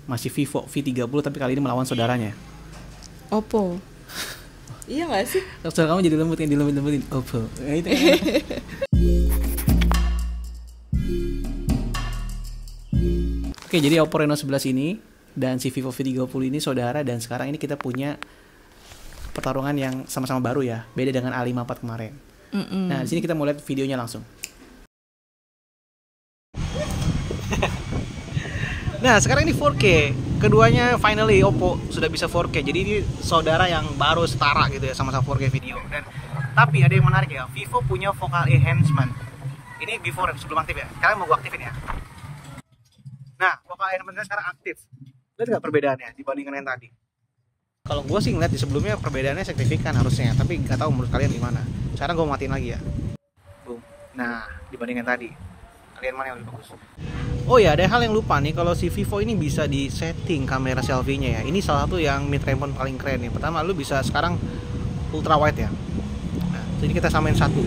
Masih Vivo V30 tapi kali ini melawan saudaranya. Oppo. Iya nggak sih? Suara kamu jadi lembut, yang dilembut-lembutin. Oppo. Ya, itu kan. Oke, jadi Oppo Reno 11 ini dan si Vivo V30 ini saudara, dan sekarang ini kita punya pertarungan yang sama-sama baru ya, beda dengan A54 kemarin. Nah, di sini kita mau lihat videonya langsung. Nah, sekarang ini 4K. Keduanya finally Oppo sudah bisa 4K. Jadi ini saudara yang baru setara gitu ya, sama-sama 4K video. Dan tapi ada yang menarik ya, Vivo punya vocal enhancement. Ini before, sebelum aktif ya. Sekarang mau gua aktifin ya. Nah, vocal enhancement sekarang aktif. Lihat nggak perbedaannya dibandingkan yang tadi? Kalau gue sih ngeliat di sebelumnya perbedaannya signifikan harusnya, tapi nggak tahu menurut kalian gimana. Sekarang gue matiin lagi ya. Boom. Nah, dibandingkan tadi, kalian mana yang lebih bagus? Oh ya, ada hal yang lupa nih, kalau si Vivo ini bisa di setting kamera selfie-nya ya. Ini salah satu yang mid range phone paling keren nih. Pertama, lu bisa sekarang ultra wide ya. Nah, jadi kita samain satu.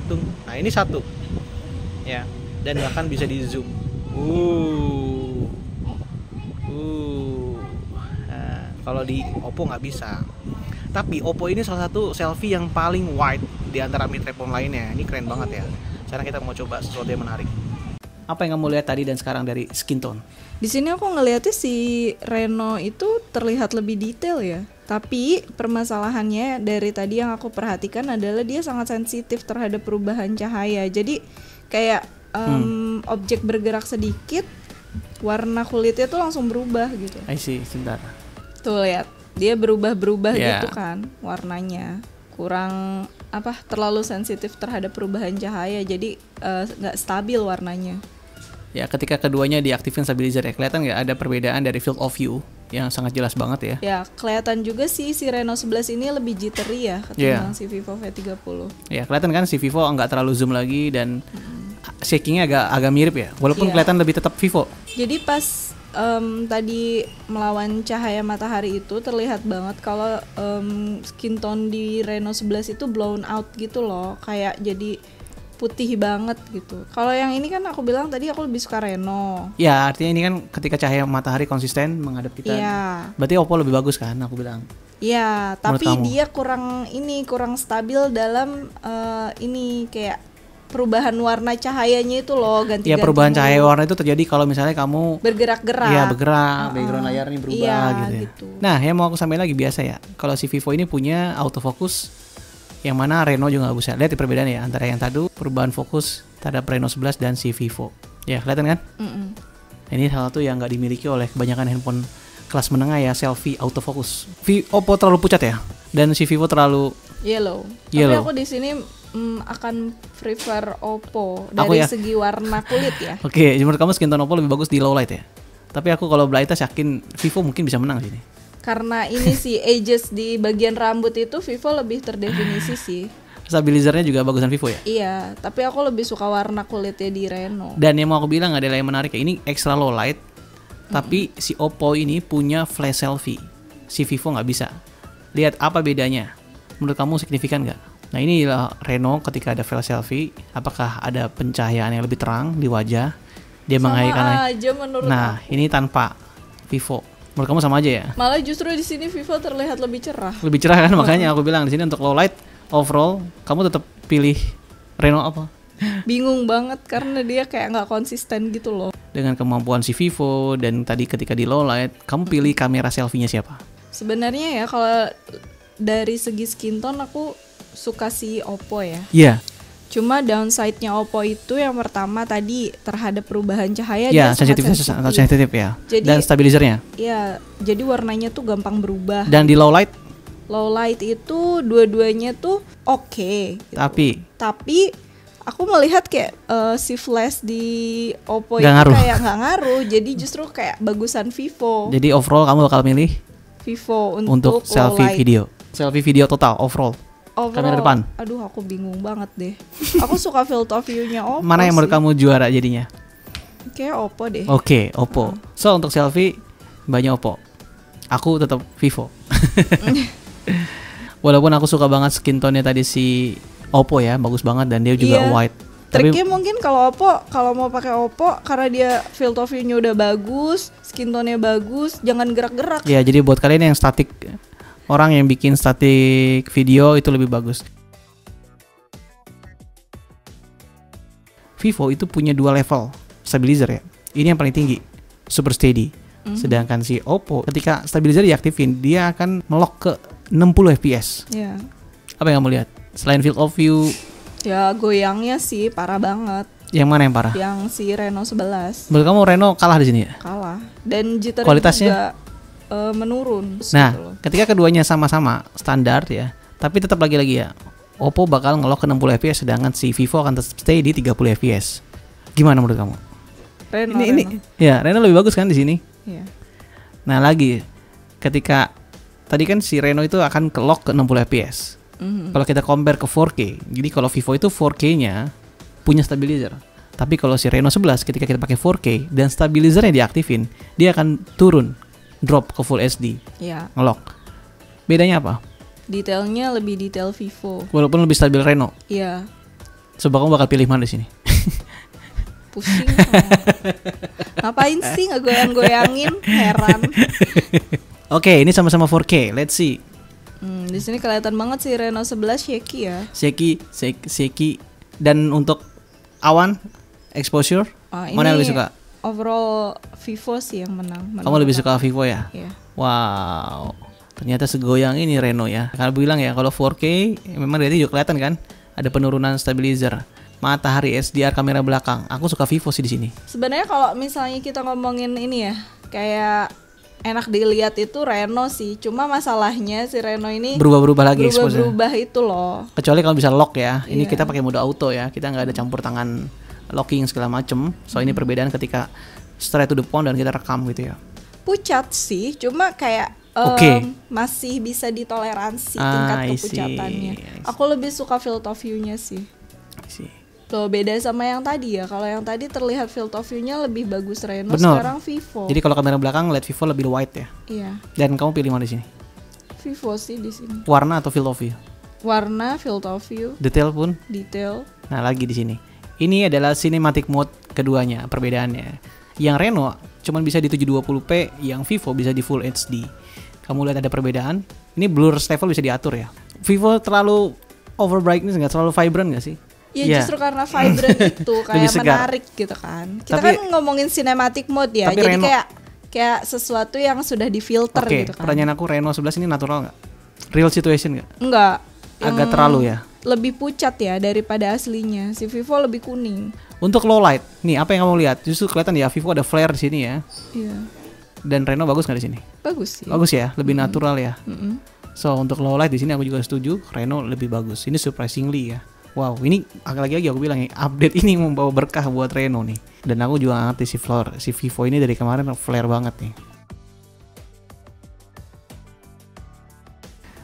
Tung. Nah, ini satu. Ya, dan bahkan bisa di zoom. Kalau di Oppo nggak bisa. Tapi Oppo ini salah satu selfie yang paling wide di antara mid range phone lainnya. Ini keren banget ya. Sekarang kita mau coba sesuatu yang menarik. Apa yang kamu lihat tadi dan sekarang dari skin tone? Di sini aku ngelihatnya si Reno itu terlihat lebih detail ya. Tapi permasalahannya dari tadi yang aku perhatikan adalah dia sangat sensitif terhadap perubahan cahaya. Jadi kayak objek bergerak sedikit, warna kulitnya tuh langsung berubah gitu. I see, sebentar. Tuh lihat, dia berubah-berubah gitu kan warnanya. Kurang terlalu sensitif terhadap perubahan cahaya, jadi nggak stabil warnanya. Ya, ketika keduanya diaktifin stabilizer ya, kelihatan nggak ada perbedaan dari field of view yang sangat jelas banget ya. Ya, kelihatan juga sih si Reno 11 ini lebih jittery ya ketimbang si Vivo V30. Ya, kelihatan kan si Vivo nggak terlalu zoom lagi dan shakingnya agak mirip ya, walaupun kelihatan lebih tetap Vivo. Jadi pas tadi melawan cahaya matahari itu terlihat banget kalau skin tone di Reno 11 itu blown out gitu loh, kayak jadi putih banget gitu. Kalau yang ini kan aku bilang tadi aku lebih suka Reno. Ya, artinya ini kan ketika cahaya matahari konsisten menghadap kita. Iya. Berarti Oppo lebih bagus kan aku bilang. Iya, tapi dia kurang stabil dalam ini kayak perubahan warna cahayanya itu loh, ganti-ganti. Ya, perubahan cahaya warna itu terjadi kalau misalnya kamu bergerak-gerak. Iya, bergerak, background layarnya berubah gitu. Nah, yang mau aku sampaikan lagi biasa ya, kalau si Vivo ini punya autofocus yang mana Reno juga nggak bisa. Lihat di perbedaan ya antara yang tadi perubahan fokus terhadap Reno 11 dan si Vivo. Ya, kelihatan kan? Ini salah satu yang nggak dimiliki oleh kebanyakan handphone kelas menengah ya, selfie autofocus. Oppo terlalu pucat ya, dan si Vivo terlalu yellow. Tapi aku di sini akan prefer Oppo dari segi warna kulit ya. Oke, menurut kamu skin tone Oppo lebih bagus di low light ya? Tapi aku kalau brightness yakin Vivo mungkin bisa menang sini. Karena ini sih edges di bagian rambut itu Vivo lebih terdefinisi sih. Stabilizernya juga bagusan Vivo ya? Iya, tapi aku lebih suka warna kulitnya di Reno. Dan yang mau aku bilang adalah yang menarik ya, ini extra low light, tapi si Oppo ini punya flash selfie, si Vivo nggak bisa. Lihat apa bedanya? Menurut kamu signifikan nggak? Nah, inilah Reno ketika ada flash selfie, apakah ada pencahayaan yang lebih terang di wajah? Dia menghayalkan aja menurut aku. Ini tanpa Vivo. Menurut kamu sama aja ya? Malah justru di sini Vivo terlihat lebih cerah. Lebih cerah kan, makanya aku bilang di sini untuk low light overall kamu tetap pilih Reno apa? Bingung banget karena dia kayak nggak konsisten gitu loh. Dengan kemampuan si Vivo dan tadi ketika di low light, kamu pilih kamera selfie-nya siapa? Sebenarnya ya kalau dari segi skin tone aku suka si Oppo ya. Iya. Cuma downside-nya Oppo itu yang pertama tadi terhadap perubahan cahaya ya, dia sensitif ya. Jadi, dan stabilizernya. Iya, jadi warnanya tuh gampang berubah. Dan di low light? Low light itu dua-duanya tuh oke. Gitu. Tapi aku melihat kayak si flash di Oppo itu kayak nggak ngaruh. Jadi justru kayak bagusan Vivo. Jadi overall kamu bakal milih Vivo untuk selfie video. Selfie video total overall. Kamera depan. Aduh, aku bingung banget deh. Aku suka field of view-nya Oppo. Mana yang menurut kamu juara jadinya? Kayak Oppo deh. Oke, Oppo. So untuk selfie banyak Oppo. Aku tetap Vivo. Walaupun aku suka banget skin tone-nya tadi si Oppo ya, bagus banget dan dia juga wide. Triknya mungkin kalau Oppo, kalau mau pakai Oppo karena dia field of view-nya udah bagus, skin tone-nya bagus, jangan gerak-gerak. Ya, jadi buat kalian yang static, orang yang bikin static video itu lebih bagus. Vivo itu punya 2 level stabilizer ya. Ini yang paling tinggi, super steady. Sedangkan si Oppo ketika stabilizer diaktifin, dia akan melock ke 60 fps. Iya. Apa yang kamu lihat? Selain field of view, Ya goyangnya sih parah banget. yang mana yang parah? Yang si Reno 11 Menurut kamu Reno kalah di sini ya? kalah. Dan jitter Kualitasnya? juga menurun. Nah, gitu loh. ketika keduanya sama-sama standar ya, tapi tetap lagi-lagi ya, Oppo bakal ngelock ke 60 fps, sedangkan si Vivo akan tetap stay di 30 fps. Gimana menurut kamu? Reno. Ini ya, Reno lebih bagus kan di sini. Iya. Nah, lagi ketika tadi kan si Reno itu akan ke lock ke 60 fps. Kalau kita compare ke 4K, jadi kalau Vivo itu 4K-nya punya stabilizer. Tapi kalau si Reno 11 ketika kita pakai 4K dan stabilizernya diaktifin, dia akan turun, drop ke Full HD, Iya. ngelock. Bedanya apa? Detailnya lebih detail Vivo. Walaupun lebih stabil Reno. Iya. Coba kamu bakal pilih mana di sini? Pusing. Ngapain sih ngegoyang-goyangin? Heran. Oke, ini sama-sama 4K. Let's see. Di sini kelihatan banget sih Reno 11 shaky ya. Shaky. Dan untuk awan exposure, mana yang lebih suka? Overall Vivo sih yang menang. Kamu lebih suka Vivo ya? Iya. Wow, ternyata segoyang ini Reno ya. Karena bilang ya kalau 4K memang dari juga kelihatan kan ada penurunan stabilizer. Matahari SDR kamera belakang. Aku suka Vivo sih di sini. Sebenarnya kalau misalnya kita ngomongin ini ya, kayak enak dilihat itu Reno sih. Cuma masalahnya si Reno ini Berubah-berubah lagi exposure. berubah itu loh. Kecuali kalau bisa lock ya. Ini Iya. kita pakai mode auto ya. Kita nggak ada campur tangan locking segala macem. So ini perbedaan ketika straight to the point dan kita rekam gitu ya. Pucat sih, cuma kayak Oke. masih bisa ditoleransi Ah, tingkat I see. kepucatannya. I see. Aku lebih suka field of view-nya sih. Sih. Loh, beda sama yang tadi ya. Kalau yang tadi terlihat field of view-nya lebih bagus Reno, Bener. sekarang Vivo. Jadi kalau kamera belakang lihat Vivo lebih wide ya. Iya, Dan kamu pilih mana di sini? Vivo sih di sini. Warna atau field of view? Warna, field of view, Detail pun. detail. Nah, lagi di sini. Ini adalah cinematic mode keduanya, perbedaannya. Yang Reno cuman bisa di 720p, yang Vivo bisa di Full HD. Kamu lihat ada perbedaan. Ini blur level bisa diatur ya. Vivo terlalu over brightness nggak, terlalu vibrant nggak sih? Ya Iya. justru karena vibrant itu Lebih kayak segar. menarik gitu kan. Kita Tapi- kan ngomongin cinematic mode ya. Tapi Jadi Reno- kayak sesuatu yang sudah difilter Oke, gitu kan. pertanyaan aku, Reno 11 ini natural nggak? Real situation nggak? Enggak. Agak terlalu ya. Lebih pucat ya daripada aslinya. Si Vivo lebih kuning. Untuk low light, nih apa yang kamu lihat? Justru kelihatan ya, Vivo ada flare di sini ya. Iya. Dan Reno bagus nggak di sini? Bagus sih. Bagus ya, lebih natural ya. Mm-mm. So untuk low light di sini aku juga setuju, Reno lebih bagus. Ini surprisingly ya. Wow, ini lagi-lagi aku bilang ya, update ini membawa berkah buat Reno nih. Dan aku juga ngerti si Vivo ini dari kemarin flare banget nih.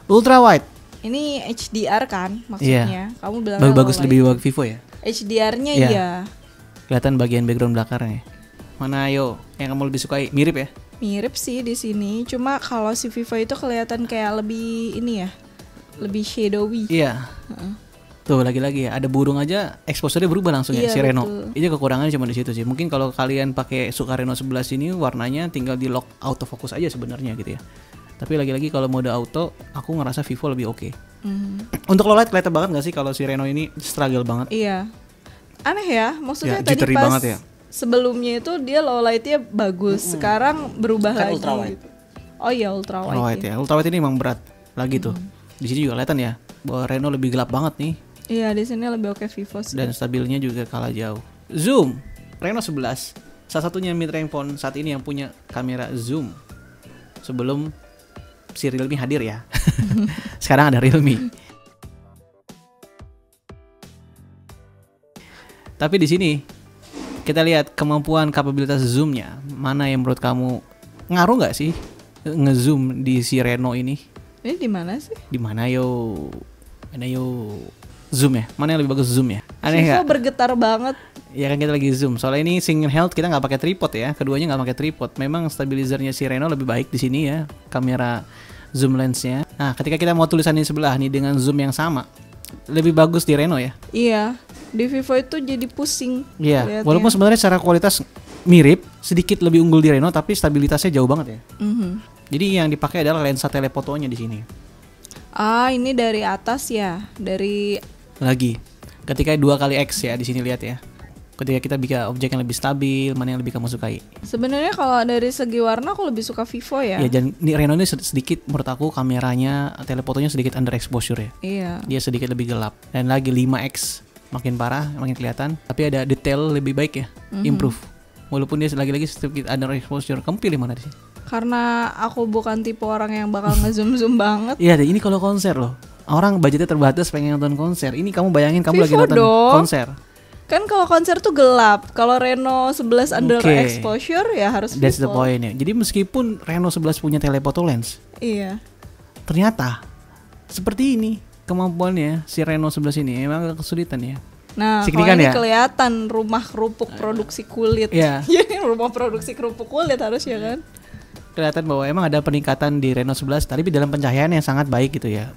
Ultra wide, Ini HDR kan Iya. maksudnya. Kamu bilang bagus lebih bagus Vivo ya. HDR-nya Iya. iya. Kelihatan bagian background belakangnya. Mana ayo yang kamu lebih sukai? Mirip ya? Mirip sih di sini. Cuma kalau si Vivo itu kelihatan kayak lebih ini ya. Lebih shadowy. Iya. Tuh lagi-lagi ya, ada burung aja exposure-nya berubah langsung ya Iya, si Reno. betul. Itu kekurangannya cuma di situ sih. Mungkin kalau kalian pakai suka Reno 11 ini warnanya tinggal di lock autofocus aja sebenarnya gitu ya. Tapi lagi-lagi kalau mode auto, aku ngerasa Vivo lebih oke. Untuk low light kelihatan banget gak sih kalau si Reno ini struggle banget? Iya. Aneh ya. Ya, Maksudnya tadi jittery pas banget ya. sebelumnya itu dia low light-nya bagus. Sekarang berubah Kan lagi. ultra wide. Gitu. Oh iya ultra wide. Low light ya. Ultra wide ini emang berat lagi tuh. Di sini juga kelihatan ya bahwa Reno lebih gelap banget nih Iya, di sini lebih oke Vivo sih. dan stabilnya juga kalah jauh. Zoom, Reno 11 salah satunya mid-range phone saat ini yang punya kamera zoom. Sebelum si Realme hadir ya. Sekarang ada Realme. Tapi di sini kita lihat kemampuan kapabilitas zoomnya. Mana yang menurut kamu ngaruh nggak sih ngezoom di si Reno ini? Ini di mana sih? Di mana yo? Mana yo? Zoom ya? Mana yang lebih bagus zoom ya? Aneh Vivo nggak? bergetar banget. Ya kan kita lagi zoom. Soalnya ini single health kita nggak pakai tripod ya. Keduanya nggak pakai tripod. Memang stabilizernya si Reno lebih baik di sini ya. Kamera zoom lensnya. Nah, ketika kita mau tulisan di sebelah nih dengan zoom yang sama, lebih bagus di Reno ya. Iya, di Vivo itu jadi pusing. Iya, lihatnya. walaupun sebenarnya secara kualitas mirip, sedikit lebih unggul di Reno, tapi stabilitasnya jauh banget ya. Jadi yang dipakai adalah lensa telefotonya di sini. Ah, ini dari atas ya, dari Lagi, ketika 2x ya di sini lihat ya. Ketika kita bikin objek yang lebih stabil, mana yang lebih kamu sukai? sebenarnya kalau dari segi warna aku lebih suka Vivo ya. Ya, dan Reno ini sedikit menurut aku kameranya, telefotonya sedikit underexposure ya. Iya. Dia sedikit lebih gelap. Dan lagi 5x makin parah, makin kelihatan. Tapi ada detail lebih baik ya, improve. Walaupun dia lagi-lagi sedikit underexposure. Kamu pilih mana di sini? Karena aku bukan tipe orang yang bakal ngezoom banget. Iya deh, ini kalau konser loh. Orang budgetnya terbatas pengen nonton konser. Ini kamu bayangin kamu lagi Vivo nonton dong. konser. Kan kalau konser tuh gelap. Kalau Reno 11 underexposure ya harus That's the Vivo. point ya. Jadi meskipun Reno 11 punya telephoto lens, Iya. ternyata seperti ini kemampuannya si Reno 11 ini emang agak kesulitan ya. Nah, kalau Signifikan ini ya? kelihatan rumah kerupuk produksi kulit. Iya. Ini rumah produksi kerupuk kulit harusnya kan. Kelihatan bahwa emang ada peningkatan di Reno 11 tapi dalam pencahayaan yang sangat baik gitu ya.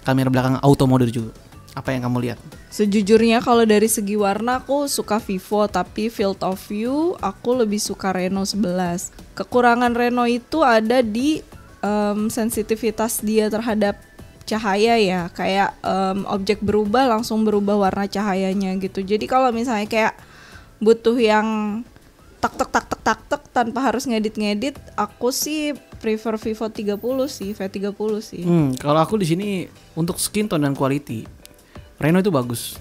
Kamera belakang auto mode juga. Apa yang kamu lihat? Sejujurnya kalau dari segi warna aku suka Vivo, tapi field of view aku lebih suka Reno 11. Kekurangan Reno itu ada di sensitivitas dia terhadap cahaya ya, kayak objek berubah langsung berubah warna cahayanya gitu. Jadi kalau misalnya kayak butuh yang tak tanpa harus ngedit, aku sih prefer Vivo 30 sih, V30 sih. Kalau aku di sini untuk skin tone dan quality, Reno itu bagus.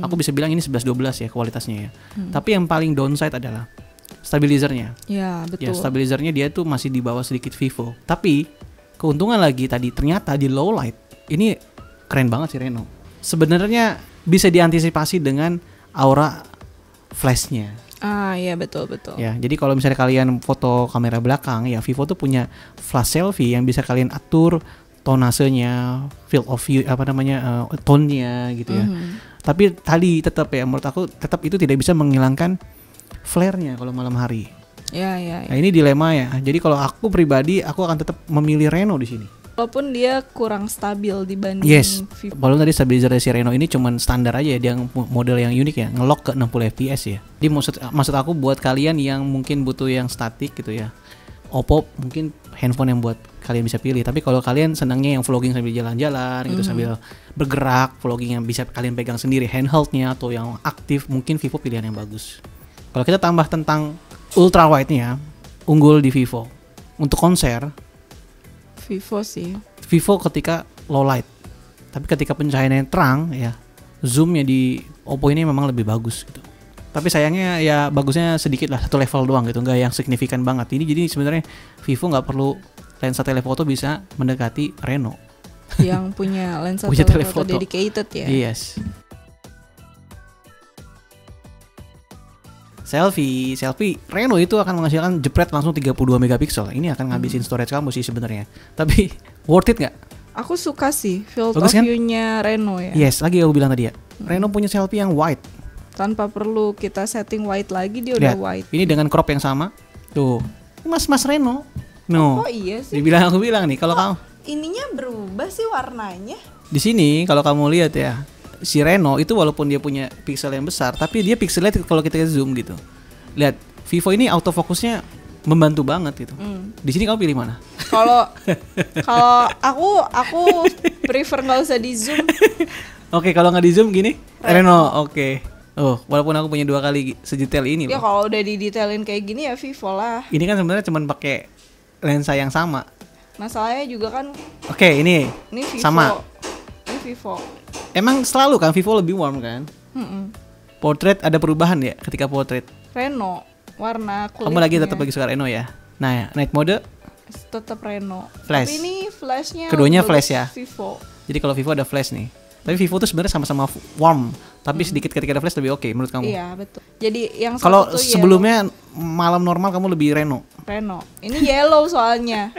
Aku bisa bilang ini 11-12 ya kualitasnya ya. Tapi yang paling downside adalah stabilizernya. Ya, Ya, betul. stabilizernya dia tuh masih di bawah sedikit Vivo. Tapi keuntungan lagi tadi ternyata di low light ini keren banget sih Reno. Sebenarnya bisa diantisipasi dengan aura flashnya. Ah, iya betul. Ya, jadi kalau misalnya kalian foto kamera belakang ya Vivo tuh punya flash selfie yang bisa kalian atur tonasenya, field of view tone-nya gitu ya. Tapi tadi tetap ya menurut aku tetap itu tidak bisa menghilangkan flare-nya kalau malam hari. Ya. Nah, ini dilema ya. Jadi kalau aku pribadi aku akan tetap memilih Reno di sini. Walaupun dia kurang stabil dibanding Yes. Vivo. Walaupun tadi stabilizer si Reno ini cuman standar aja ya, dia model yang unik ya, ngelock ke 60 fps ya. Jadi maksud aku buat kalian yang mungkin butuh yang statik gitu ya. Oppo mungkin handphone yang buat kalian bisa pilih. Tapi kalau kalian senangnya yang vlogging sambil jalan-jalan gitu, sambil bergerak, vlogging yang bisa kalian pegang sendiri handheldnya atau yang aktif, mungkin Vivo pilihan yang bagus. Kalau kita tambah tentang ultra wide-nya, unggul di Vivo. Untuk konser, Vivo sih. Vivo ketika low light. Tapi ketika pencahayaannya terang ya, zoomnya di Oppo ini memang lebih bagus gitu. Tapi sayangnya ya bagusnya sedikit lah, satu level doang gitu, nggak yang signifikan banget. Ini jadi sebenarnya Vivo nggak perlu lensa telefoto bisa mendekati Reno. Yang punya lensa Punya telefoto telefoto. dedicated ya. Yes. Selfie Reno itu akan menghasilkan jepret langsung 32 megapiksel. Ini akan ngabisin storage kamu sih sebenarnya. Tapi worth it nggak? Aku suka sih field Bagus of kan? view-nya Reno ya. Yes, lagi aku bilang tadi ya. Reno punya selfie yang wide. Tanpa perlu kita setting wide lagi dia udah Lihat, wide. ini dengan crop yang sama. Tuh, Mas Reno. No. Oh iya sih. Aku bilang nih kalau kamu Ininya berubah sih warnanya. di sini kalau kamu lihat ya, si Reno itu walaupun dia punya piksel yang besar, tapi dia pikselnya kalau kita zoom gitu. Lihat, Vivo ini autofokusnya membantu banget gitu. Di sini kamu pilih mana? Kalau aku prefer nggak usah di zoom. Oke, kalau nggak di zoom gini, Reno. Oke. Oh, walaupun aku punya 2 kali sedetail ini Ya loh. kalau udah didetailin kayak gini ya Vivo lah. Ini kan sebenarnya cuma pakai lensa yang sama. Masalahnya juga kan Oke, ini Vivo. sama. Ini Vivo. Emang selalu kan Vivo lebih warm kan? Portrait ada perubahan ya ketika portrait. Reno warna kulitnya. Kamu lagi tetap lagi suka Reno ya? Nah, ya, night mode tetap Reno. Flash. Tapi ini flashnya Keduanya bagus flash ya? Vivo. Jadi kalau Vivo ada flash nih. Tapi Vivo tuh sebenarnya sama-sama warm, tapi sedikit ketika ada flash lebih oke menurut kamu. Iya betul. Jadi yang Kalau satu tuh sebelumnya malam normal kamu lebih Reno. Reno. Ini yellow soalnya.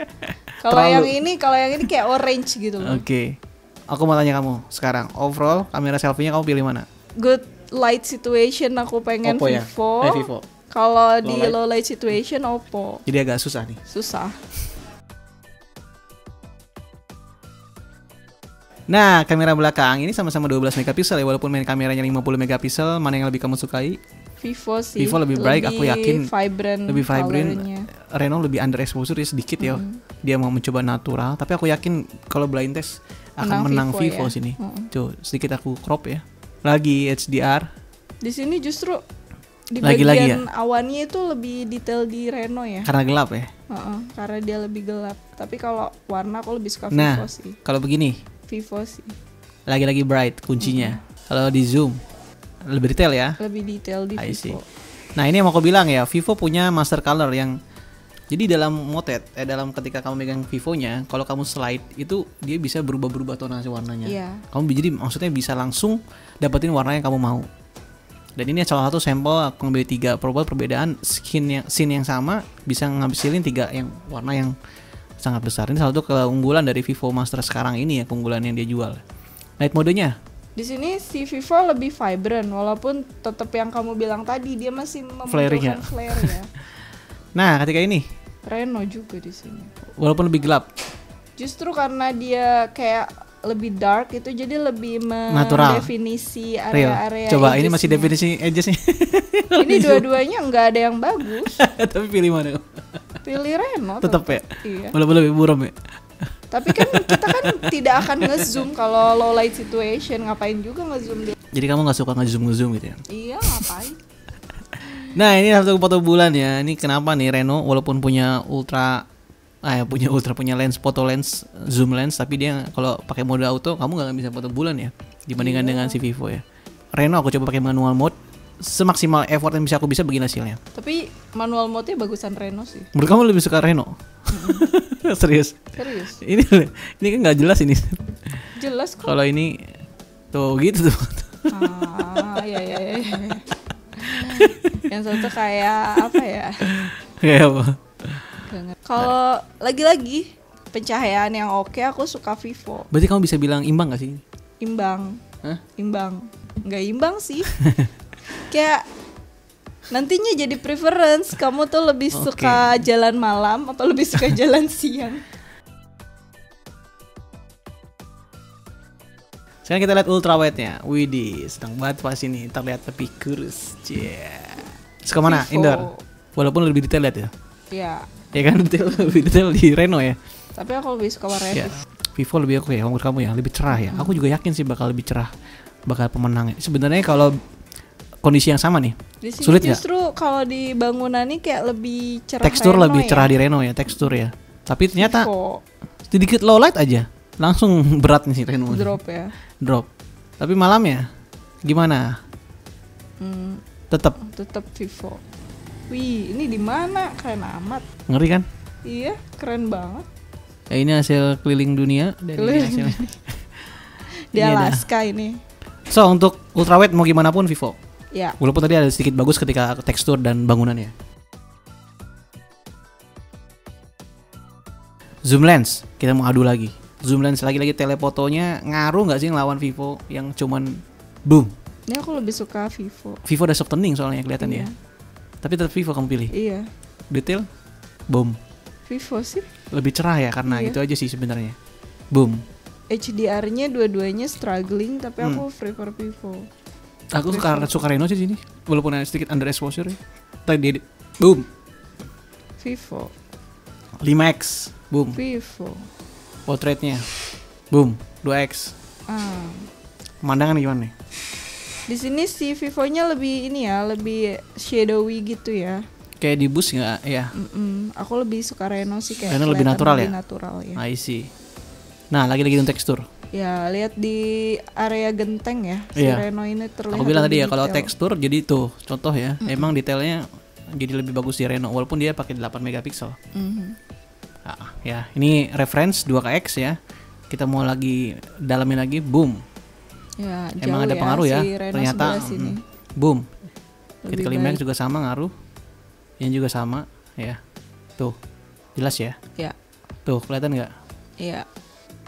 Kalau yang ini kayak orange gitu loh. Oke. Aku mau tanya kamu sekarang, overall kamera selfie-nya kamu pilih mana? Good light situation aku pengen Oppo ya? Vivo. Vivo. Kalau di light. low light situation Oppo. Jadi agak susah nih. Susah. Nah, kamera belakang ini sama-sama 12 megapiksel ya, walaupun main kameranya 50 megapiksel, mana yang lebih kamu sukai? Vivo sih. Vivo lebih bright, aku yakin lebih vibrant. colornya. Reno lebih underexposure ya sedikit ya. Dia mau mencoba natural, tapi aku yakin kalau blind test akan menang Vivo ya. sini. Coba sedikit aku crop ya. Lagi HDR. Di sini justru di Lagi-lagi bagian awannya itu lebih detail di Reno ya. Karena gelap ya. Karena dia lebih gelap. Tapi kalau warna aku lebih suka Nah, Vivo sih. kalau begini, Vivo sih. lagi-lagi bright kuncinya. Kalau di zoom lebih detail ya. Lebih detail di I see. Vivo. Nah, ini yang mau aku bilang ya, Vivo punya master color yang jadi dalam motret, dalam ketika kamu megang Vivonya, kalau kamu slide itu dia bisa berubah-berubah tonasi warnanya. Iya. Kamu jadi maksudnya bisa langsung dapetin warna yang kamu mau. Dan ini salah satu sampel aku ngambil 3 perbedaan scene yang sama bisa ngabisin 3 yang warna yang sangat besar. Ini salah satu keunggulan dari Vivo Master sekarang ini ya, keunggulan yang dia jual. Night modenya Di sini si Vivo lebih vibrant walaupun tetap yang kamu bilang tadi dia masih Flaring ya. memunculkan flare ya. Nah, ketika ini Reno juga di sini. walaupun lebih gelap, Justru karena dia kayak lebih dark itu jadi lebih Natural. mendefinisi real. area-area. Coba ini edges-nya. masih definisi edges nih. Ini dua-duanya nggak ada yang bagus. Tapi pilih mana? Pilih Reno. Tetap ya. Iya. Walaupun lebih buram ya. Tapi kan kita kan tidak akan nge-zoom kalau low light situation, ngapain juga nge-zoom dia. Jadi kamu nggak suka nge-zoom gitu ya? Iya, ngapain? Nah, ini satu foto bulan ya. Ini kenapa nih Reno walaupun punya punya lens foto lens zoom lens, tapi dia kalau pakai mode auto kamu nggak bisa foto bulan ya dibandingkan dengan si Vivo ya. Reno aku coba pakai manual mode, semaksimal effort yang bisa aku bisa begini hasilnya. Tapi manual mode-nya bagusan Reno sih. Menurut kamu lebih suka Reno? Serius? Serius. Ini kan nggak jelas ini. Jelas kok. Kalau ini tuh gitu tuh. Ya. Yang satu kayak apa ya? Kayak apa? Kalau lagi-lagi pencahayaan yang oke, aku suka Vivo. Berarti kamu bisa bilang imbang gak sih? Imbang. Hah? Imbang. Nggak imbang sih. Kayak nantinya jadi preference. Kamu tuh lebih suka jalan malam atau lebih suka jalan siang? Sekarang kita lihat ultrawide-nya. Widih, senang banget pas ini. Terlihat lebih kurus. Suka mana? Vivo. Indoor. Walaupun lebih detail lihat ya. Ya. Ya kan lebih detail di Reno ya. Tapi aku lebih suka warna Ya. Vivo lebih oke ya, menurut kamu ya, lebih cerah ya. Aku juga yakin sih bakal lebih cerah, bakal pemenangnya. Sebenarnya kalau kondisi yang sama nih, Di sini sulit nggak? justru kalau di bangunan ini kayak lebih cerah. Tekstur Reno lebih ya. cerah di Reno ya, tekstur ya. Tapi ternyata Vivo sedikit low light aja, langsung berat nih si Reno. drop ya. Drop. Tapi malamnya gimana? Tetap Tetap Vivo. Wih, ini di mana? Keren amat. ngeri kan? Iya, keren banget. Ya ini hasil keliling dunia dan ini hasil Di Ini ada. Alaska ini. So untuk ultrawide mau gimana pun Vivo. Ya. Walaupun tadi ada sedikit bagus ketika tekstur dan bangunannya. Zoom lens, kita mau adu lagi. Zoom lens lagi-lagi telefotonya ngaruh nggak sih ngelawan Vivo yang cuman boom. Ini aku lebih suka Vivo. Vivo ada softening soalnya kelihatan Iya. ya. Tapi tetap Vivo kamu pilih. Iya. Detail, boom. Vivo sih. Lebih cerah ya karena Iya. itu aja sih sebenarnya. Boom. HDR-nya dua-duanya struggling, tapi aku prefer Vivo. Aku suka Reno sih sini, walaupun ada sedikit underexposure. Ya. Tadi boom. Vivo. 5x, boom. Vivo. Portraitnya, boom. 2x. Pemandangan gimana nih? Di sini si Vivo-nya lebih ini ya, lebih shadowy gitu ya. Kayak di bus nggak ya? Aku lebih suka Reno sih, kayak Reno lebih kelihatan natural lebih ya? natural ya. I see. Nah, lagi-lagi untuk tekstur. Ya, lihat di area genteng ya. Si Iya. Reno ini terlihat. Aku bilang tadi ya lebih kalau detail. tekstur jadi tuh contoh ya, emang detailnya jadi lebih bagus di Reno walaupun dia pakai 8 megapiksel. Ya, ini reference 2kx ya. Kita mau lagi dalamin lagi, boom. Ya, Emang jauh ada pengaruh ya, si Reno ternyata sebelah sini. boom. Lebih Critical baik. impact juga sama ngaruh. Yang juga sama ya. Tuh. Jelas ya? Ya, Tuh, kelihatan nggak? ya.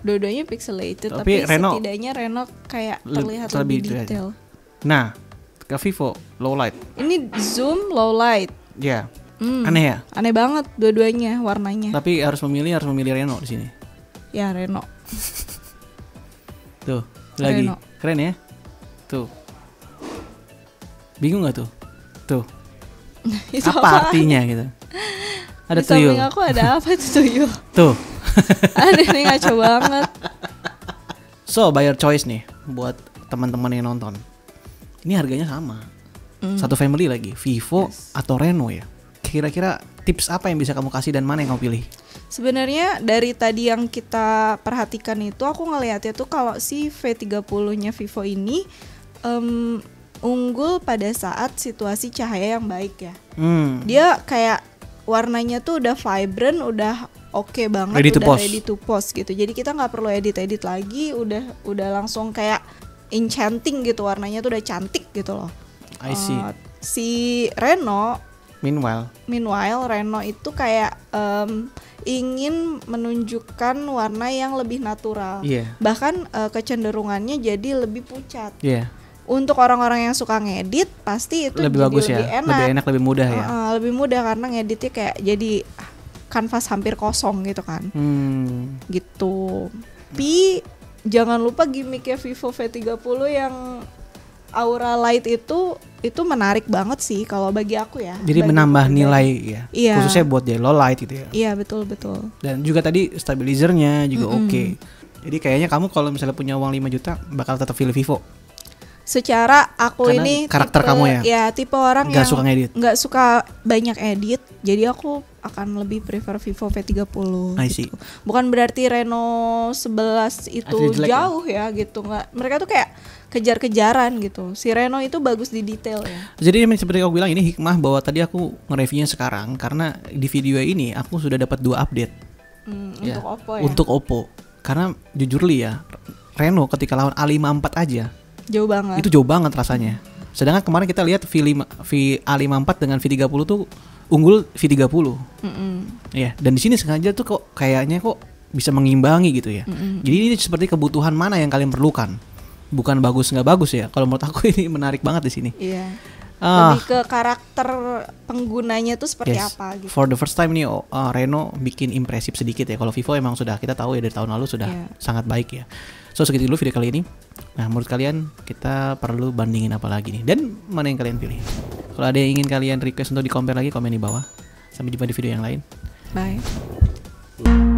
Dua-duanya pixelated, Tapi tapi Reno setidaknya Reno kayak le- terlihat lebih lebih detail. detail. Nah, ke Vivo low light. Ini zoom low light. Ya. Aneh ya? Aneh banget dua-duanya warnanya. Tapi harus memilih Reno di sini. Ya, Reno. Tuh, lagi. Reno. Keren ya? Tuh. Bingung gak tuh? Tuh. Itu Apa artinya gitu? Ada di samping tuyul. aku ada apa itu tuyul? Tuh. Ada nih, ngaco banget. So, buyer choice nih buat teman-teman yang nonton. Ini harganya sama. Satu family lagi, Vivo atau Reno ya. Kira-kira tips apa yang bisa kamu kasih dan mana yang kamu pilih? Sebenarnya dari tadi yang kita perhatikan itu aku ngelihatnya tuh kalau si V30-nya Vivo ini unggul pada saat situasi cahaya yang baik ya. Dia kayak warnanya tuh udah vibrant, udah oke banget, Ready to udah post. ready to post gitu. Jadi kita nggak perlu edit lagi, udah langsung kayak enchanting gitu, warnanya tuh udah cantik gitu loh. I see. Si Reno, Meanwhile, Reno itu kayak ingin menunjukkan warna yang lebih natural. Iya. Bahkan kecenderungannya jadi lebih pucat. Iya. Untuk orang-orang yang suka ngedit pasti itu Lebih jadi bagus lebih ya. enak. Lebih enak, lebih mudah ya. Lebih mudah karena ngeditnya kayak jadi kanvas hampir kosong gitu kan. Gitu. Tapi jangan lupa gimmicknya Vivo V30 yang Aura Light itu menarik banget sih kalau bagi aku ya. Jadi Bagi menambah aku pribadi. nilai ya. Iya. Khususnya buat yellow light gitu ya. Iya, betul. Dan juga tadi stabilizernya juga oke. Jadi kayaknya kamu kalau misalnya punya uang 5 juta bakal tetap pilih Vivo. Secara aku Karena ini karakter tipe, kamu ya? tipe orang Nggak yang suka ngedit. nggak suka banyak edit. Jadi aku akan lebih prefer Vivo V30 I see. gitu. Bukan berarti Reno 11 itu Artinya jelek jauh ya gitu, nggak. Mereka tuh kayak kejar-kejaran gitu. Si Reno itu bagus di detail ya. Jadi seperti aku bilang, ini hikmah bahwa tadi aku nge-reviewnya sekarang karena di video ini aku sudah dapat 2 update. Ya, Untuk Oppo ya. Untuk Oppo. Karena jujur li ya, Reno ketika lawan A54 aja Jauh banget. itu jauh banget rasanya. Sedangkan kemarin kita lihat A54 dengan V30 tuh unggul V30. Ya, dan di sini sengaja tuh kok kayaknya kok bisa mengimbangi gitu ya. Jadi ini seperti kebutuhan mana yang kalian perlukan. Bukan bagus nggak bagus ya. Kalau menurut aku ini menarik banget di sini. Iya. Lebih ke karakter penggunanya tuh seperti apa gitu. For the first time nih Reno bikin impresif sedikit ya. Kalau Vivo emang sudah kita tahu ya dari tahun lalu sudah sangat baik ya. So segitu dulu video kali ini. Nah menurut kalian kita perlu bandingin apa lagi nih? Dan mana yang kalian pilih? Kalau ada yang ingin kalian request untuk di compare lagi, komen di bawah. Sampai jumpa di video yang lain. Bye.